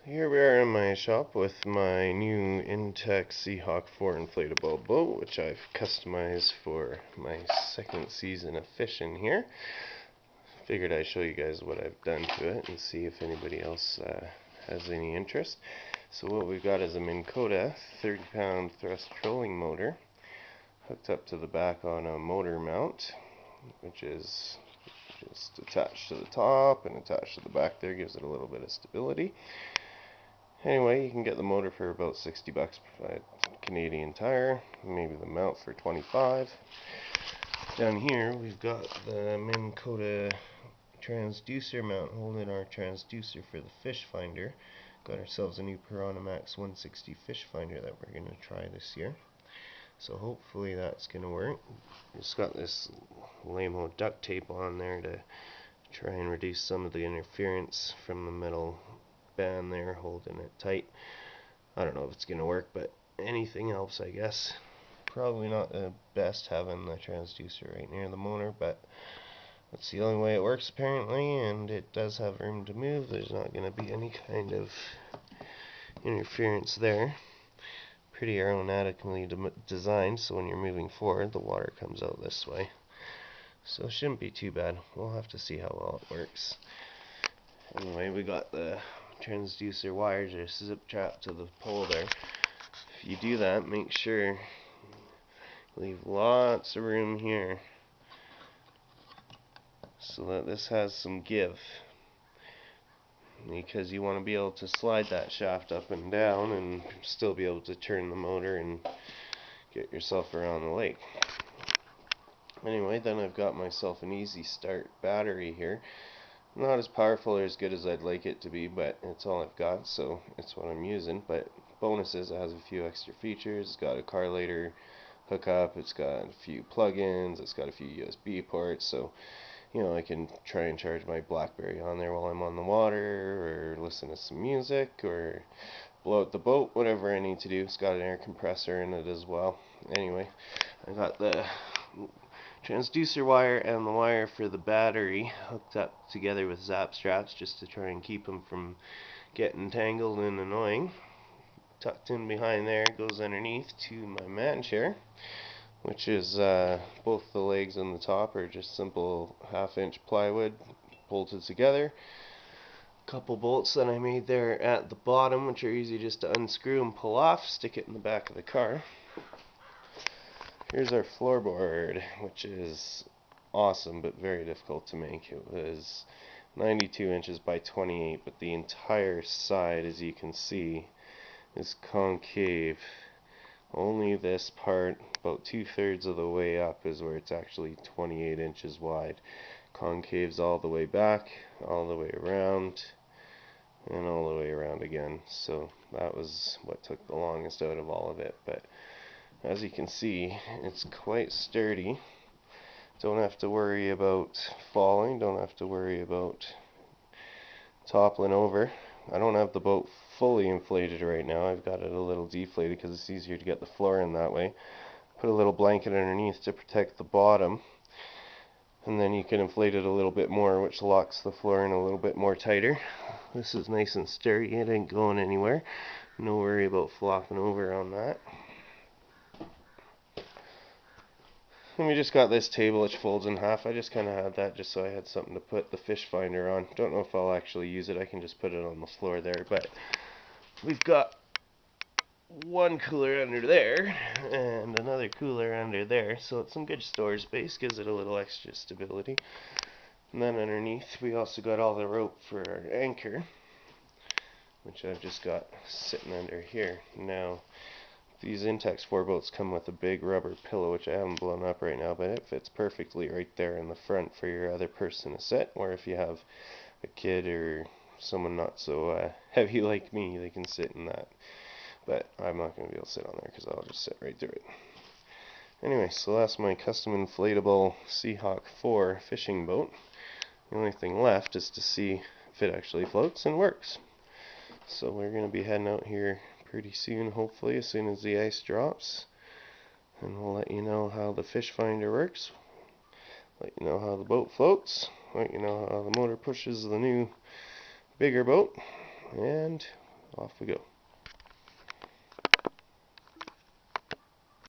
Here we are in my shop with my new Intex Seahawk 4 inflatable boat, which I've customized for my second season of fishing here. Figured I'd show you guys what I've done to it and see if anybody else has any interest. So what we've got is a Minn Kota 30-pound thrust trolling motor hooked up to the back on a motor mount, which is just attached to the top and attached to the back there, gives it a little bit of stability. Anyway, you can get the motor for about 60 bucks at Canadian Tire, maybe the mount for 25. Down here we've got the Minn Kota transducer mount holding our transducer for the Fishfinder. Got ourselves a new PirhanaMax 160 Fishfinder that we're going to try this year. So hopefully that's going to work. Just got this lame old duct tape on there to try and reduce some of the interference from the metal band there holding it tight. I don't know if it's going to work, but anything helps, I guess. Probably not the best having the transducer right near the motor, but that's the only way it works apparently, and it does have room to move. There's not going to be any kind of interference there. Pretty aerodynamically designed, so when you're moving forward, the water comes out this way. So it shouldn't be too bad. We'll have to see how well it works. Anyway, we got the transducer wires are zip trapped to the pole there. If you do that, make sure you leave lots of room here so that this has some give, because you want to be able to slide that shaft up and down and still be able to turn the motor and get yourself around the lake. Anyway, then I've got myself an easy start battery here. Not as powerful or as good as I'd like it to be, but it's all I've got, so it's what I'm using. But bonus is it has a few extra features. It's got a car later hookup, it's got a few plugins, it's got a few USB ports, so I can try and charge my BlackBerry on there while I'm on the water, or listen to some music, or blow out the boat, whatever I need to do. It's got an air compressor in it as well. Anyway, I got the transducer wire and the wire for the battery hooked up together with zap straps just to try and keep them from getting tangled and annoying. Tucked in behind there goes underneath to my man chair, which is both the legs and the top are just simple 1/2-inch plywood bolted together. A couple bolts that I made there at the bottom, which are easy just to unscrew and pull off, stick it in the back of the car. Here's our floorboard, which is awesome but very difficult to make. It was 92 inches by 28, but the entire side, as you can see, is concave. Only this part, about 2/3 of the way up, is where it's actually 28 inches wide. Concaves all the way back, all the way around, and all the way around again. So that was what took the longest out of all of it, but as you can see, it's quite sturdy. Don't have to worry about falling, don't have to worry about toppling over. I don't have the boat fully inflated right now. I've got it a little deflated because it's easier to get the floor in that way. Put a little blanket underneath to protect the bottom, and then you can inflate it a little bit more, which locks the floor in a little bit more tighter. This is nice and sturdy, it ain't going anywhere. No worry about flopping over on that. And we just got this table which folds in half. I just kind of had that just so I had something to put the Fishfinder on. Don't know if I'll actually use it. I can just put it on the floor there. But we've got one cooler under there and another cooler under there. So it's some good storage space. Gives it a little extra stability. And then underneath we also got all the rope for our anchor, which I've just got sitting under here. Now, these Intex 4 boats come with a big rubber pillow, which I haven't blown up right now, but it fits perfectly right there in the front for your other person to sit, or if you have a kid or someone not so heavy like me, they can sit in that. But I'm not going to be able to sit on there because I'll just sit right through it. Anyway, so that's my custom inflatable Seahawk 4 fishing boat. The only thing left is to see if it actually floats and works. So we're going to be heading out here pretty soon, hopefully, as soon as the ice drops, and we'll let you know how the Fishfinder works, let you know how the boat floats, let you know how the motor pushes the new bigger boat, and off we go.